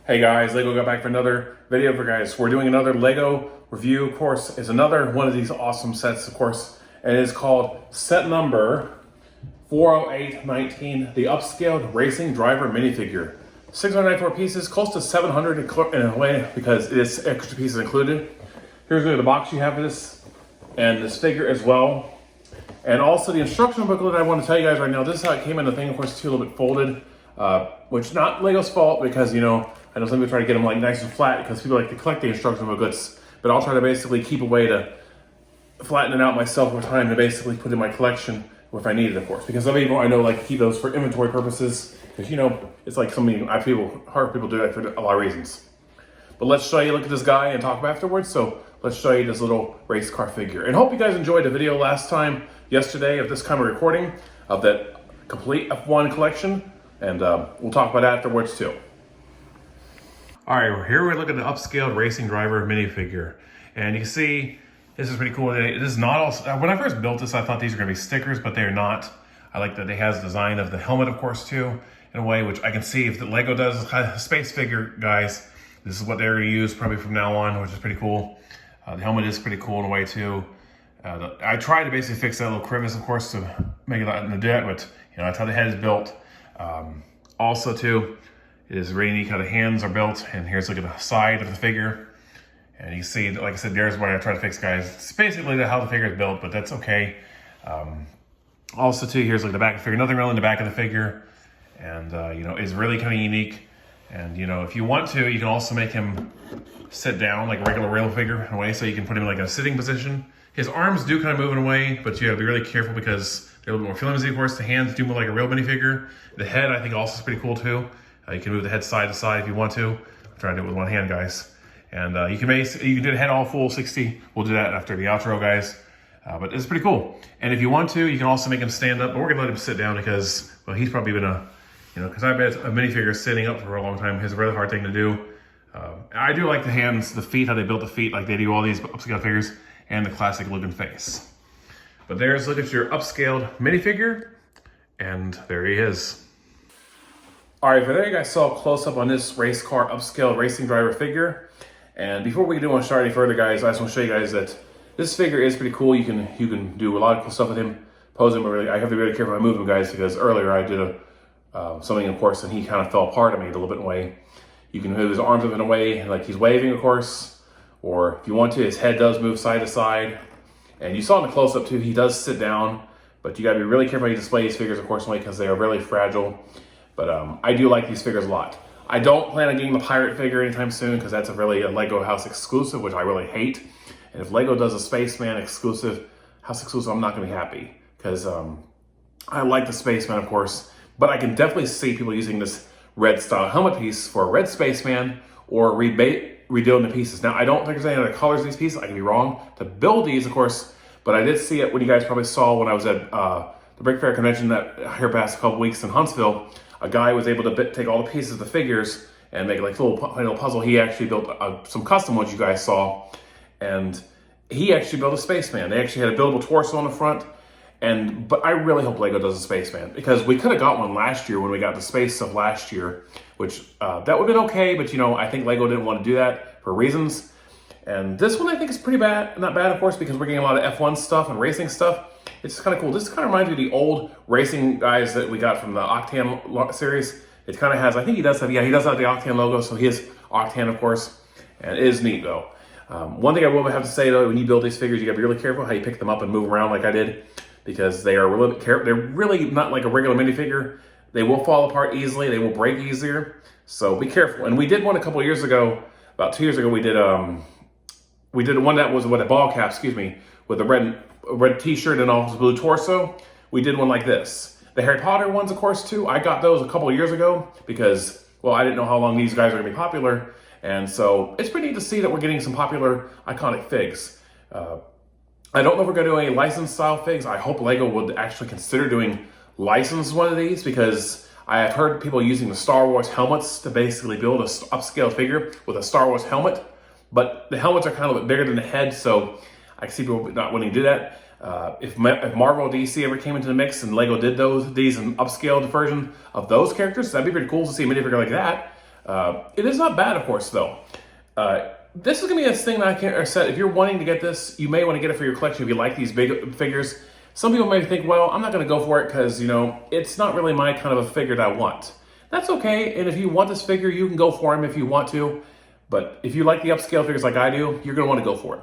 Hey guys, Lego got back for another video for guys. We're doing another Lego review, of course. It's another one of these awesome sets, of course, and it is called set number 40819, the upscaled racing driver minifigure. 694 pieces, close to 700 in a way because it is extra pieces included. Here's the box you have for this and this figure as well. And also the instruction booklet I want to tell you guys right now, this is how it came in the thing, of course, it's a little bit folded, which not Lego's fault because, you know, I know some people try to get them like nice and flat because people like to collect the instruction booklets, but I'll try to basically keep a way to flatten it out myself over time to basically put in my collection if I need it, of course. Because some people I know like to keep those for inventory purposes because, you know, it's like something hard people do that for a lot of reasons. But let's show you, look at this guy and talk afterwards. So let's show you this little race car figure. And hope you guys enjoyed the video yesterday of this kind of recording of that complete F1 collection. And we'll talk about it afterwards too. All right, here we're looking at the upscaled racing driver minifigure. And you can see, this is pretty cool. This is not all, when I first built this, I thought these were gonna be stickers, but they're not. I like that it has the design of the helmet, of course, too, in a way, which I can see if the Lego does a space figure, guys, this is what they're gonna use probably from now on, which is pretty cool. The helmet is pretty cool in a way, too. I tried to basically fix that little crevice, of course, to make it not do that, but you know, that's how the head is built. Also, too, it is really neat how the hands are built, and here's look at the side of the figure. And you see, like I said, there's what I try to fix, guys. It's basically how the figure is built, but that's okay. Also, too, here's like the back of the figure. Nothing really in the back of the figure, and you know, it's really kind of unique. And you know, if you want to, you can also make him sit down like a regular rail figure in a way, so you can put him in like a sitting position. His arms do kind of move in a way, but you have to be really careful because they're a little more flimsy, of course. The hands do move like a real minifigure. The head, I think, also is pretty cool too. You can move the head side to side if you want to. I'm trying to do it with one hand, guys. And you can do the head all full 60. We'll do that after the outro, guys. But it's pretty cool. And if you want to, you can also make him stand up, but we're gonna let him sit down because, well, he's probably been because I bet a minifigure sitting up for a long time is a really hard thing to do. I do like the hands, the feet, how they built the feet, like they do all these upscale figures, and the classic looking face. But look at your upscaled minifigure, and there he is. All right, for there you guys saw a close-up on this race car upscale racing driver figure. And before we do want to start any further, guys, I just want to show you guys that this figure is pretty cool. You can do a lot of cool stuff with him, pose him. But really, I have to be really careful when I move him, guys, because earlier I did something, of course, and he kind of fell apart on me a little bit in a way. You can move his arms up in a way like he's waving, of course, or if you want to, his head does move side to side. And you saw in the close-up too, he does sit down, but you got to be really careful how you display these figures, of course, because they are really fragile. But I do like these figures a lot. I don't plan on getting the pirate figure anytime soon because that's a Lego house exclusive, which I really hate. And if Lego does a spaceman exclusive, house exclusive, I'm not going to be happy because I like the spaceman, of course. But I can definitely see people using this red style helmet piece for a red spaceman or redoing the pieces. Now, I don't think there's any other colors in these pieces. I can be wrong to build these, of course. But I did see it when you guys probably saw when I was at the Brick Fair convention that here past a couple weeks in Huntsville. A guy was able to take all the pieces of the figures and make like a little puzzle. He actually built some custom ones you guys saw. And he actually built a spaceman. They actually had a buildable torso on the front. But I really hope Lego does a spaceman because we could have got one last year when we got the space stuff last year, which that would have been okay. But, you know, I think Lego didn't want to do that for reasons. And this one I think is pretty bad. Not bad, of course, because we're getting a lot of F1 stuff and racing stuff. It's kind of cool. This kind of reminds me of the old racing guys that we got from the Octane series. It kind of has, I think he does have the Octane logo, so he is Octane, of course, and it is neat, though. One thing I will have to say, though, when you build these figures, you gotta be really careful how you pick them up and move around like I did, because they're really not like a regular minifigure. They will fall apart easily. They will break easier, so be careful. And we did one a couple years ago, about 2 years ago, we did one that was with a ball cap, with a red t-shirt and also blue torso. We did one like this. The Harry Potter ones, of course, too. I got those a couple of years ago because, well, I didn't know how long these guys are gonna be popular. And so it's pretty neat to see that we're getting some popular iconic figs. I don't know if we're gonna do any licensed style figs. I hope Lego would actually consider doing licensed one of these because I have heard people using the Star Wars helmets to basically build an upscale figure with a Star Wars helmet. But the helmets are kind of a bit bigger than the head, so I can see people not wanting to do that. If Marvel or DC ever came into the mix and Lego did these an upscaled version of those characters, that'd be pretty cool to see a minifigure like that. It is not bad, of course, though. This is going to be a thing that I said, if you're wanting to get this, you may want to get it for your collection if you like these big figures. Some people may think, well, I'm not going to go for it because, you know, it's not really my kind of a figure that I want. That's okay, and if you want this figure, you can go for him if you want to. But if you like the upscale figures like I do, you're going to want to go for it.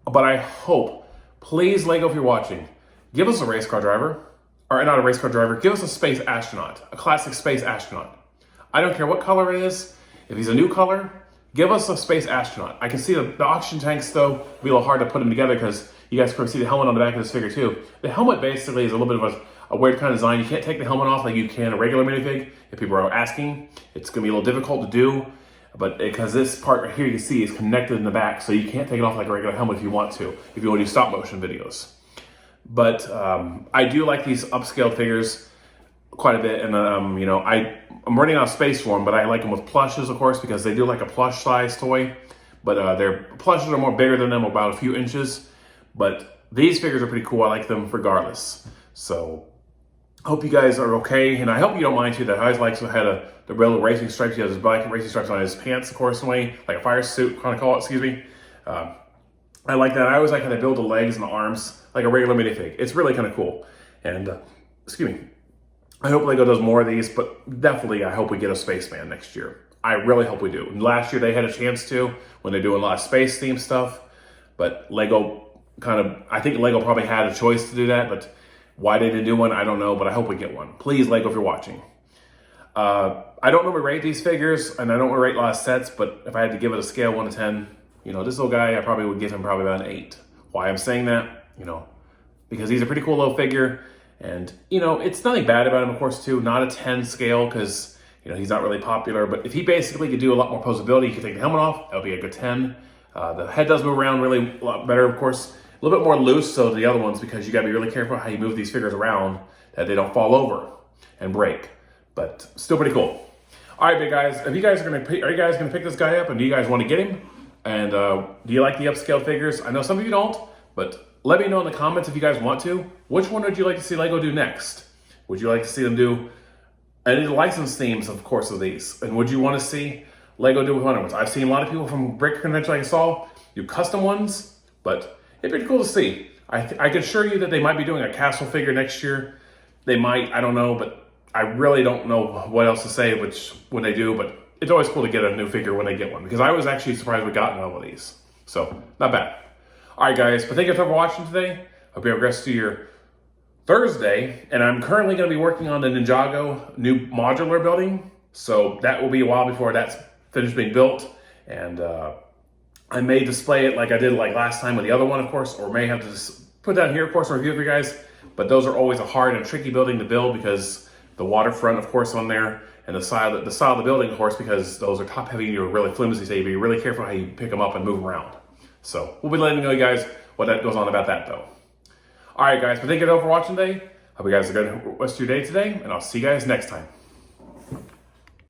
But I hope, please, Lego, if you're watching, give us a race car driver, or not a race car driver, give us a space astronaut, a classic space astronaut. I don't care what color it is. If he's a new color, give us a space astronaut. I can see the oxygen tanks, though, will be a little hard to put them together because you guys can see the helmet on the back of this figure, too. The helmet basically is a little bit of a weird kind of design. You can't take the helmet off like you can a regular minifig. If people are asking, it's going to be a little difficult to do, but because this part right here you can see is connected in the back, so you can't take it off like a regular helmet if you want to do stop motion videos. But I do like these upscaled figures quite a bit, and you know, I'm running out of space for them, but I like them with plushes, of course, because they do like a plush size toy, but their plushes are more bigger than them, about a few inches. But these figures are pretty cool. I like them regardless. So hope you guys are okay, and I hope you don't mind too. That I always likes had the real racing stripes. He has his black racing stripes on his pants, of course, in a way, like a fire suit, kind of call it. Excuse me. I like that. I always like how they build the legs and the arms like a regular minifig. It's really kind of cool. And excuse me. I hope Lego does more of these, but definitely I hope we get a spaceman next year. I really hope we do. Last year they had a chance to when they're doing a lot of space themed stuff, but Lego I think Lego probably had a choice to do that, but why they didn't do one, I don't know, but I hope we get one. Please, Lego, if you're watching. I don't normally rate these figures, and I don't rate a lot of sets, but if I had to give it a scale 1 to 10, you know, this little guy, I probably would give him probably about an 8. Why I'm saying that, you know, because he's a pretty cool little figure, and, you know, it's nothing bad about him, of course, too. Not a 10 scale, because, you know, he's not really popular, but if he basically could do a lot more posability, he could take the helmet off, that would be a good 10. The head does move around really a lot better, of course. A little bit more loose so the other ones, because you got to be really careful how you move these figures around, that they don't fall over and break. But still pretty cool. All right, big guys. If you guys are you guys gonna pick this guy up, and do you guys want to get him? And do you like the upscale figures? I know some of you don't, but let me know in the comments if you guys want to. Which one would you like to see Lego do next? Would you like to see them do any of the license themes, of course, of these? And would you want to see Lego do with other ones? I've seen a lot of people from Brick Convention, like I saw, do custom ones, but it'd be cool to see. I can assure you that they might be doing a castle figure next year. They might, I don't know, but I really don't know what else to say when they do, but it's always cool to get a new figure when they get one, because I was actually surprised we got all of these. So, not bad. All right, guys, but thank you for watching today. Hope you have a rest of your Thursday, and I'm currently going to be working on the Ninjago new modular building, so that will be a while before that's finished being built, and I may display it like I did like last time with the other one, of course, or may have to just put down here, of course, and review it for you guys. But those are always a hard and tricky building to build because the waterfront, of course, on there, and the side of the building, of course, because those are top heavy and you're really flimsy, so you be really careful how you pick them up and move them around. So we'll be letting you know, you guys, what that goes on about that, though. All right, guys, but thank you all for watching today. Hope you guys have a good rest of your day today, and I'll see you guys next time.